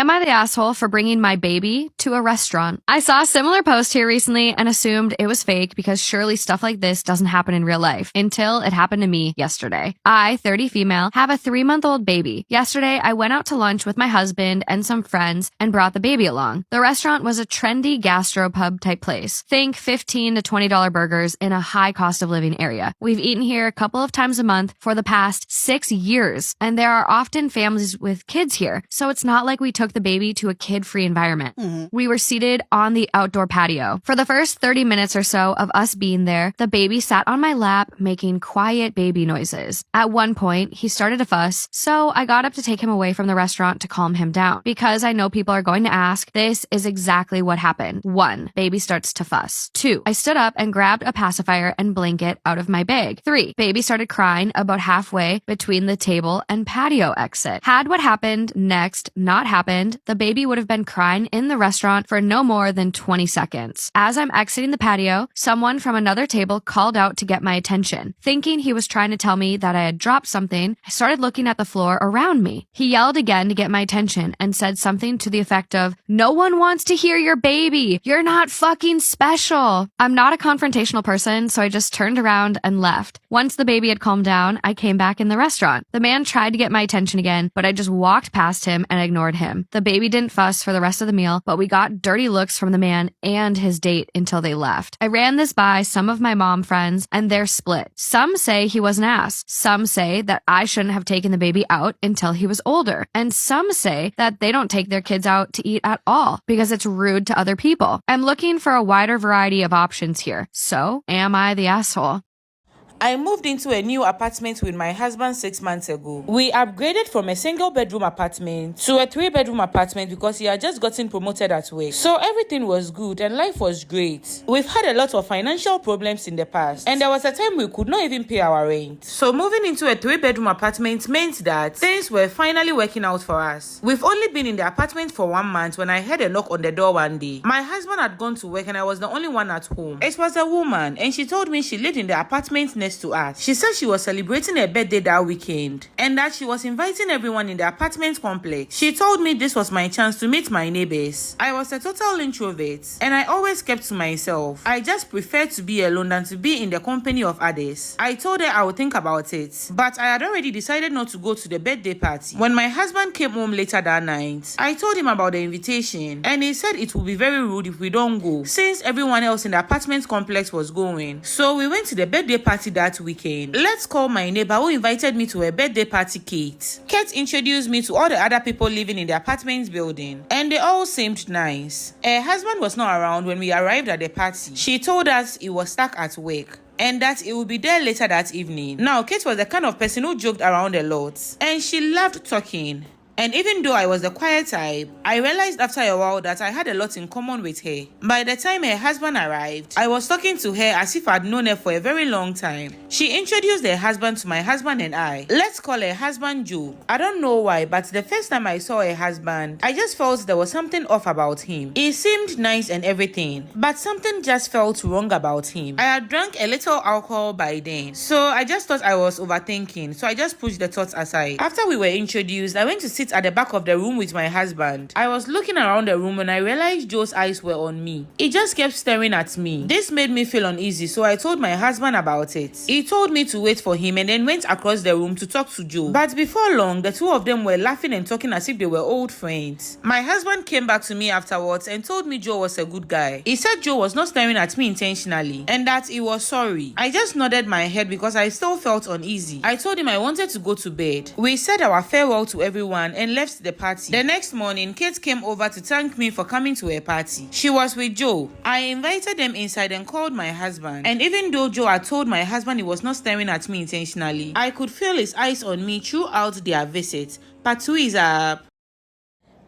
Am I the asshole for bringing my baby to a restaurant? I saw a similar post here recently and assumed it was fake because surely stuff like this doesn't happen in real life until it happened to me yesterday. I, 30 female, have a 3-month-old baby. Yesterday, I went out to lunch with my husband and some friends and brought the baby along. The restaurant was a trendy gastropub type place. Think $15 to $20 burgers in a high cost of living area. We've eaten here a couple of times a month for the past 6 years, and there are often families with kids here, so it's not like we took the baby to a kid-free environment. We were seated on the outdoor patio. For the first 30 minutes or so of us being there, the baby sat on my lap making quiet baby noises. At one point, he started to fuss, so I got up to take him away from the restaurant to calm him down. Because I know people are going to ask, this is exactly what happened. 1. Baby starts to fuss. 2. I stood up and grabbed a pacifier and blanket out of my bag. 3. Baby started crying about halfway between the table and patio exit. Had what happened next not happened, the baby would have been crying in the restaurant for no more than 20 seconds. As I'm exiting the patio, someone from another table called out to get my attention. Thinking he was trying to tell me that I had dropped something, I started looking at the floor around me. He yelled again to get my attention and said something to the effect of, "No one wants to hear your baby. You're not fucking special." I'm not a confrontational person, so I just turned around and left. Once the baby had calmed down, I came back in the restaurant. The man tried to get my attention again, but I just walked past him and ignored him. The baby didn't fuss for the rest of the meal, but we got dirty looks from the man and his date until they left. I ran this by some of my mom friends and they're split. Some say he was an ass. Some say that I shouldn't have taken the baby out until he was older. And some say that they don't take their kids out to eat at all because it's rude to other people. I'm looking for a wider variety of options here. So, am I the asshole? I moved into a new apartment with my husband 6 months ago. We upgraded from a single bedroom apartment to a 3-bedroom apartment because he had just gotten promoted at work. So everything was good and life was great. We've had a lot of financial problems in the past and there was a time we could not even pay our rent. So moving into a 3-bedroom apartment meant that things were finally working out for us. We've only been in the apartment for 1 month when I heard a knock on the door one day. My husband had gone to work and I was the only one at home. It was a woman and she told me she lived in the apartment next to us. She said she was celebrating her birthday that weekend and that she was inviting everyone in the apartment complex. She told me this was my chance to meet my neighbors. I was a total introvert and I always kept to myself. I just preferred to be alone than to be in the company of others. I told her I would think about it, but I had already decided not to go to the birthday party. When my husband came home later that night, I told him about the invitation and he said it would be very rude if we don't go since everyone else in the apartment complex was going. So we went to the birthday party that weekend. Let's call my neighbor who invited me to a birthday party, Kate. Kate introduced me to all the other people living in the apartment building and they all seemed nice. Her husband was not around when we arrived at the party. She told us he was stuck at work and that it would be there later that evening. Now, Kate was the kind of person who joked around a lot and she loved talking. And even though I was the quiet type, I realized after a while that I had a lot in common with her. By the time her husband arrived, I was talking to her as if I'd known her for a very long time. She introduced her husband to my husband and I. Let's call her husband Joe. I don't know why, but the first time I saw her husband, I just felt there was something off about him. He seemed nice and everything, but something just felt wrong about him. I had drank a little alcohol by then, so I just thought I was overthinking, so I just pushed the thoughts aside. After we were introduced, I went to sit at the back of the room with my husband. I was looking around the room when I realized Joe's eyes were on me. He just kept staring at me. This made me feel uneasy, so I told my husband about it. He told me to wait for him and then went across the room to talk to Joe. But before long, the two of them were laughing and talking as if they were old friends. My husband came back to me afterwards and told me Joe was a good guy. He said Joe was not staring at me intentionally and that he was sorry. I just nodded my head because I still felt uneasy. I told him I wanted to go to bed. We said our farewell to everyone and left the party. The next morning, Kate came over to thank me for coming to her party. She was with Joe. I invited them inside and called my husband. And even though Joe had told my husband he was not staring at me intentionally, I could feel his eyes on me throughout their visit. Part 2 is up.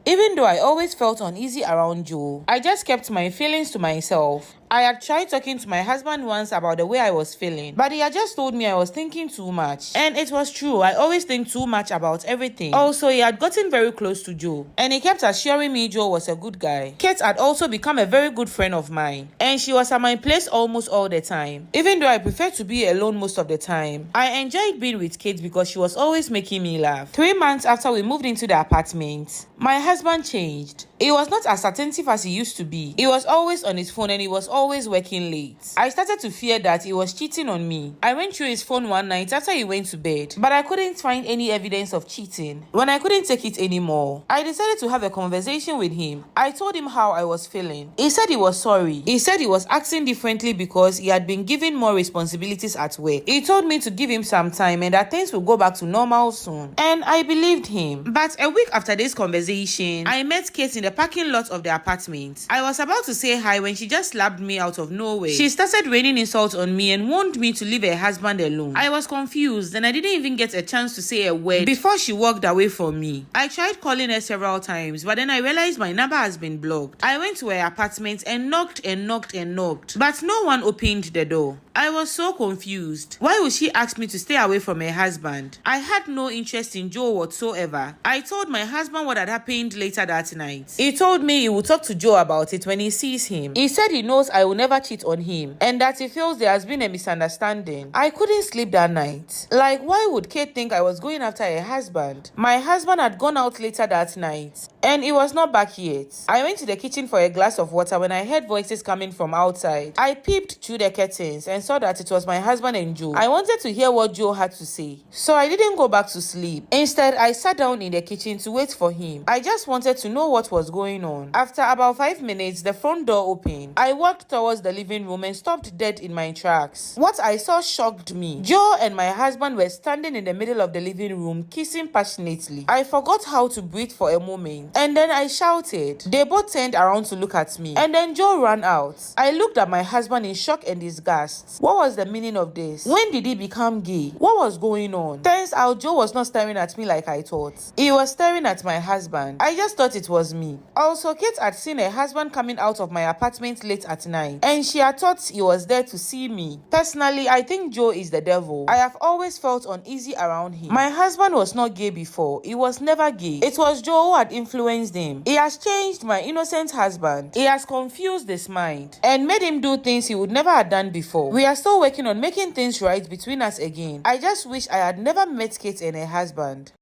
Even though I always felt uneasy around Joe, I just kept my feelings to myself. I had tried talking to my husband once about the way I was feeling, but he had just told me I was thinking too much. And it was true, I always think too much about everything. Also, he had gotten very close to Joe, and he kept assuring me Joe was a good guy. Kate had also become a very good friend of mine, and she was at my place almost all the time. Even though I prefer to be alone most of the time, I enjoyed being with Kate because she was always making me laugh. 3 months after we moved into the apartment, my husband changed. He was not as attentive as he used to be. He was always on his phone and he was always working late. I started to fear that he was cheating on me. I went through his phone one night after he went to bed, but I couldn't find any evidence of cheating. When I couldn't take it anymore, I decided to have a conversation with him. I told him how I was feeling. He said he was sorry. He said he was acting differently because he had been given more responsibilities at work. He told me to give him some time and that things will go back to normal soon. And I believed him. But a week after this conversation, I met Kate in the parking lot of the apartment. I was about to say hi when she just slapped me out of nowhere. She started raining insults on me and warned me to leave her husband alone. I was confused and I didn't even get a chance to say a word before she walked away from me. I tried calling her several times, but then I realized my number has been blocked. I went to her apartment and knocked and knocked and knocked, but no one opened the door. I was so confused. Why would she ask me to stay away from her husband? I had no interest in Joe whatsoever. I told my husband what had happened later that night. He told me he would talk to Joe about it when he sees him. He said he knows I will never cheat on him and that he feels there has been a misunderstanding. I couldn't sleep that night. Like, why would Kate think I was going after her husband? My husband had gone out later that night and he was not back yet. I went to the kitchen for a glass of water when I heard voices coming from outside. I peeped through the curtains and saw that it was my husband and Joe. I wanted to hear what Joe had to say, so I didn't go back to sleep. Instead, I sat down in the kitchen to wait for him. I just wanted to know what was going on. After about 5 minutes, the front door opened. I walked towards the living room and stopped dead in my tracks. What I saw shocked me. Joe and my husband were standing in the middle of the living room, kissing passionately. I forgot how to breathe for a moment, and then I shouted. They both turned around to look at me, and then Joe ran out. I looked at my husband in shock and disgust. What was the meaning of this? When did he become gay? What was going on? Turns out Joe was not staring at me like I thought. He was staring at my husband. I just thought it was me. Also, Kate had seen her husband coming out of my apartment late at night, and she had thought he was there to see me. Personally, I think Joe is the devil. I have always felt uneasy around him. My husband was not gay before. He was never gay. It was Joe who had influenced him. He has changed my innocent husband. He has confused his mind and made him do things he would never have done before. We are still working on making things right between us again. I just wish I had never met Kate and her husband.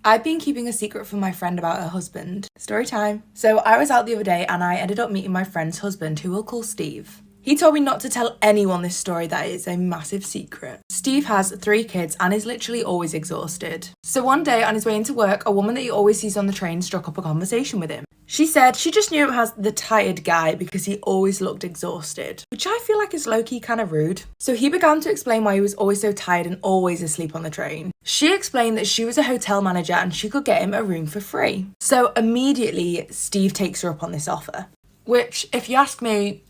I've been keeping a secret from my friend about her husband. Story time. So I was out the other day and I ended up meeting my friend's husband, who we'll call Steve. He told me not to tell anyone this story, that it's a massive secret. Steve has 3 kids and is literally always exhausted. So one day on his way into work, a woman that he always sees on the train struck up a conversation with him. She said she just knew him as the tired guy because he always looked exhausted, which I feel like is low-key kind of rude. So he began to explain why he was always so tired and always asleep on the train. She explained that she was a hotel manager and she could get him a room for free. So immediately, Steve takes her up on this offer, which, if you ask me,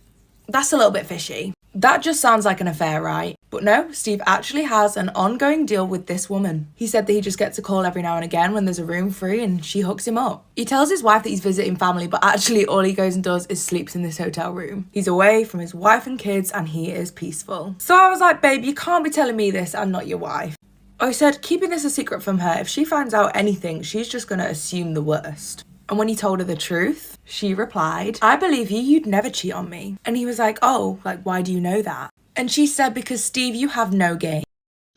that's a little bit fishy. That just sounds like an affair, right? But no, Steve actually has an ongoing deal with this woman. He said that he just gets a call every now and again when there's a room free and she hooks him up. He tells his wife that he's visiting family, but actually all he goes and does is sleeps in this hotel room. He's away from his wife and kids and he is peaceful. So I was like, babe, you can't be telling me this and not your wife. I said, keeping this a secret from her, if she finds out anything, she's just gonna assume the worst. And when he told her the truth, she replied, I believe you, you'd never cheat on me. And he was like, oh, like, why do you know that? And she said, because Steve, you have no game.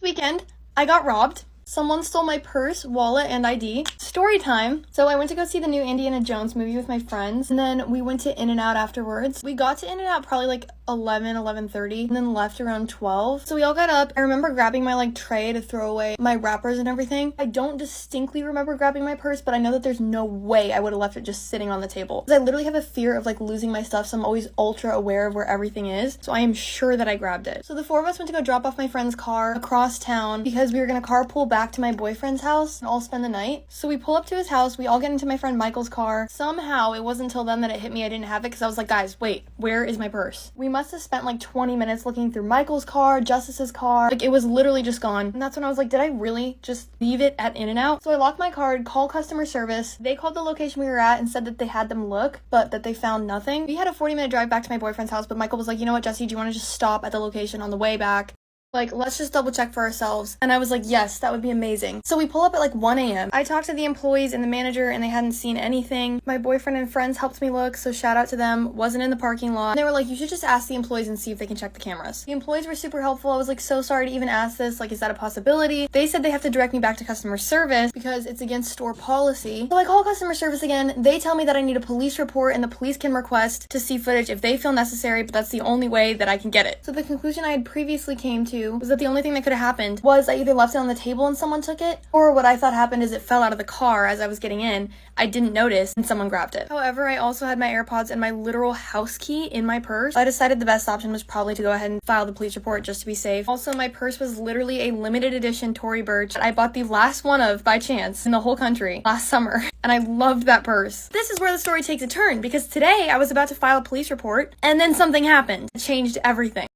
Weekend, I got robbed. Someone stole my purse, wallet, and ID. Story time. So I went to go see the new Indiana Jones movie with my friends, and then we went to In-N-Out afterwards. We got to In-N-Out probably like 11:30, and then left around 12. So we all got up. I remember grabbing my tray to throw away my wrappers and everything. I don't distinctly remember grabbing my purse, but I know that there's no way I would have left it just sitting on the table. I literally have a fear of losing my stuff, so I'm always ultra aware of where everything is. So I am sure that I grabbed it. So the 4 of us went to go drop off my friend's car across town because we were gonna carpool back to my boyfriend's house and all spend the night. So we pull up to his house, we all get into my friend Michael's car. Somehow, it wasn't until then that it hit me I didn't have it because I was like, guys, wait, where is my purse? We must must have spent like 20 minutes looking through Michael's car, Justice's car. Like, it was literally just gone. And that's when I was like, did I really just leave it at In-N-Out? So I locked my card, called customer service. They called the location we were at and said that they had them look, but that they found nothing. We had a 40-minute drive back to my boyfriend's house, but Michael was like, you know what, Jesse, do you want to just stop at the location on the way back? Like, let's just double check for ourselves. And I was like, yes, that would be amazing. So we pull up at like 1 a.m. I talked to the employees and the manager and they hadn't seen anything. My boyfriend and friends helped me look, so shout out to them. Wasn't in the parking lot. And they were like, you should just ask the employees and see if they can check the cameras. The employees were super helpful. I was like, so sorry to even ask this. Like, is that a possibility? They said they have to direct me back to customer service because it's against store policy. So I call customer service again. They tell me that I need a police report and the police can request to see footage if they feel necessary, but that's the only way that I can get it. So the conclusion I had previously came to was that the only thing that could have happened was I either left it on the table and someone took it, or what I thought happened is it fell out of the car as I was getting in. I didn't notice and someone grabbed it. However, I also had my AirPods and my literal house key in my purse. I decided the best option was probably to go ahead and file the police report just to be safe. Also, my purse was literally a limited edition Tory Burch I bought the last one of by chance in the whole country last summer, and I loved that purse. This is where the story takes a turn, because today I was about to file a police report and then something happened. It changed everything.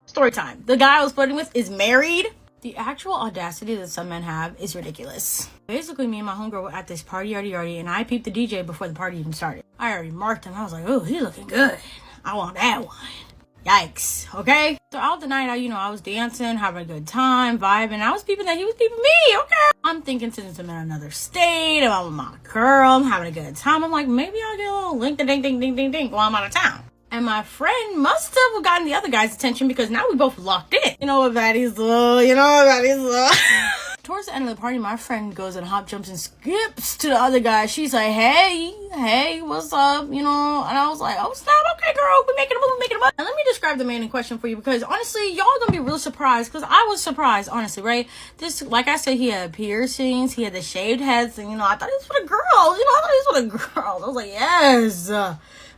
Story time. The guy I was flirting with is married. The actual audacity that some men have is ridiculous. Basically, me and my homegirl were at this party, and I peeped the DJ before the party even started. I already marked him. I was like, oh, he's looking good. I want that one. Yikes, okay? So out the night, I was dancing, having a good time, vibing. I was peeping that he was peeping me, okay? I'm thinking since I'm in another state, I'm with my girl, I'm having a good time. I'm like, maybe I'll get a little link, ding, ding, ding, ding, ding while I'm out of town. And my friend must have gotten the other guy's attention because now we both locked in. You know what that is, Towards the end of the party, my friend goes and hop jumps and skips to the other guy. She's like, hey, what's up? And I was like, oh, snap, okay, girl, we making a move. And let me describe the man in question for you because honestly, y'all gonna be real surprised because I was surprised, honestly, right? This, like I said, he had piercings, he had the shaved heads, and I thought this was for the girls. I was like, yes.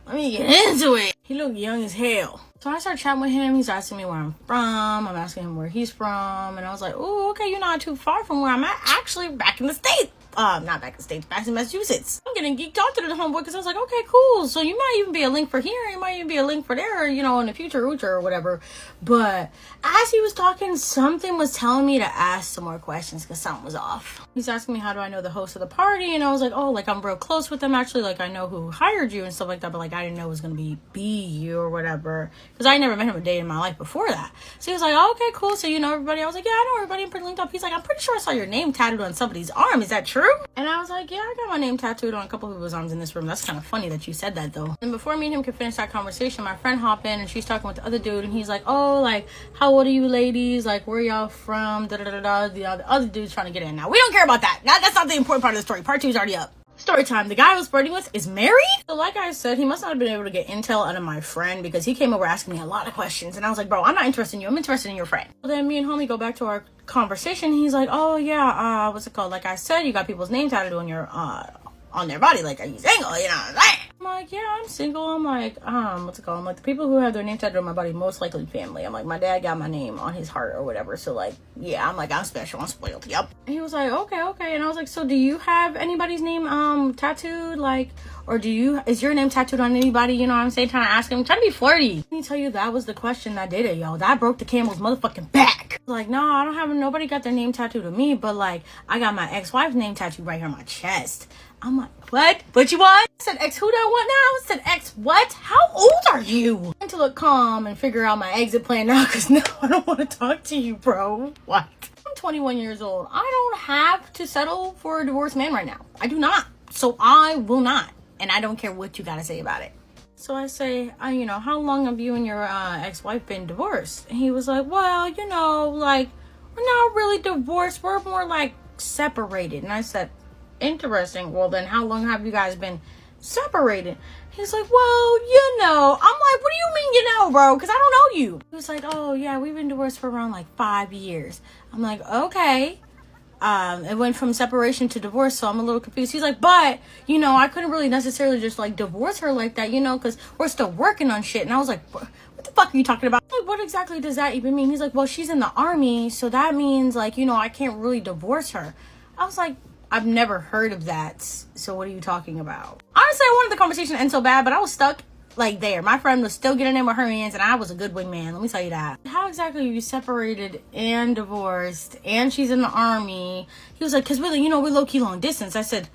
Let me get into it. He looked young as hell. So I started chatting with him. He's asking me where I'm from. I'm asking him where he's from. And I was like, oh, okay, you're not too far from where I'm at. Actually, back in the States. Not back in the States, back in Massachusetts. I'm getting geeked out to the homeboy because I was like, okay, cool. So you might even be a link for here. You might even be a link for there, in the future or whatever. But as he was talking, something was telling me to ask some more questions because something was off. He's asking me, how do I know the host of the party? And I was like, oh, like I'm real close with them. Actually, like I know who hired you and stuff like that. But like I didn't know it was going to be you or whatever. Because I never met him a day in my life before that. So he was like, oh, okay, cool. So you know everybody? I was like, yeah, I know everybody. I'm pretty linked up. He's like, I'm pretty sure I saw your name tattooed on somebody's arm. Is that true? And I was like, yeah, I got my name tattooed on a couple of people's arms in this room. That's kind of funny that you said that, though. And before me and him could finish that conversation, my friend hopped in and she's talking with the other dude. And he's like, oh, like, how old are you ladies? Like, where y'all from? Da-da-da-da. The other dude's trying to get in. Now, we don't care about that. That's not the important part of the story. Part 2 is already up. Story time. The guy I was flirting with is married? So like I said, he must not have been able to get intel out of my friend because he came over asking me a lot of questions. And I was like, bro, I'm not interested in you. I'm interested in your friend. So then me and homie go back to our conversation. He's like, oh yeah, what's it called? Like I said, you got people's names tattooed on your, on their body. Like, are you single? You know what I'm saying? I'm like, yeah, I'm single. I'm like, what's it called? I'm like, the people who have their name tattooed on my body, most likely family. I'm like, my dad got my name on his heart or whatever. So like, yeah, I'm like, I'm special. I'm spoiled. Yep. And he was like, okay. And I was like, so do you have anybody's name, tattooed? Like, or is your name tattooed on anybody? You know what I'm saying? Trying to ask him, trying to be flirty. Let me tell you, that was the question that did it, yo. That broke the camel's motherfucking back. Like, no, I don't have, nobody got their name tattooed on me, but like, I got my ex-wife's name tattooed right here on my chest. I'm like, what? What you want? I said, ex who that what now? I said, ex what? How old are you? And to look calm and figure out my exit plan now, because no, I don't want to talk to you, bro. What? I'm 21 years old. I don't have to settle for a divorced man right now. I do not. So I will not. And I don't care what you got to say about it. So I say, how long have you and your ex-wife been divorced? And he was like, well, like, we're not really divorced. We're more like separated. And I said, interesting. Well, then how long have you guys been separated? He's like, well, I'm like, what do you mean, bro? Because I don't know you. He was like, oh, yeah, we've been divorced for around like 5 years. I'm like, okay. It went from separation to divorce, so I'm a little confused. He's like, but, I couldn't really necessarily just, like, divorce her like that, because we're still working on shit. And I was like, what the fuck are you talking about? Like, what exactly does that even mean? He's like, well, she's in the army, so that means, like, I can't really divorce her. I was like, I've never heard of that, so what are you talking about? Honestly, I wanted the conversation to end so bad, but I was stuck like there. My friend was still getting in with her hands, and I was a good wingman. Let me tell you that. How exactly are you separated and divorced, and she's in the army? He was like, because really, we're low-key long distance. I said,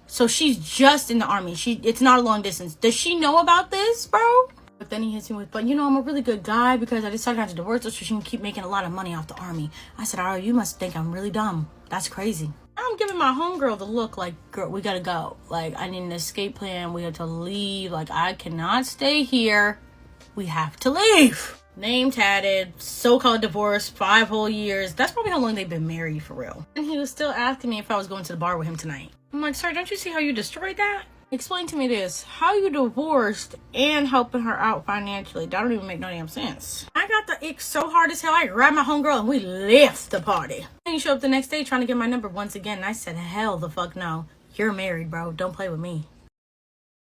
so she's just in the army. It's not a long distance. Does she know about this, bro? But then he hits me with, but I'm a really good guy because I decided not to divorce her so she can keep making a lot of money off the army. I said, oh, you must think I'm really dumb. That's crazy. I'm giving my homegirl the look like, girl, we gotta go. Like, I need an escape plan. We have to leave. Like, I cannot stay here. We have to leave. Name tatted, so-called divorce, 5 whole years. That's probably how long they've been married for real. And he was still asking me if I was going to the bar with him tonight. I'm like, sir, don't you see how you destroyed that? Explain to me this. How you divorced and helping her out financially? That don't even make no damn sense. I got the ick so hard as hell, I grabbed my homegirl and we left the party. And he showed up the next day trying to get my number once again. And I said, hell the fuck no. You're married, bro. Don't play with me.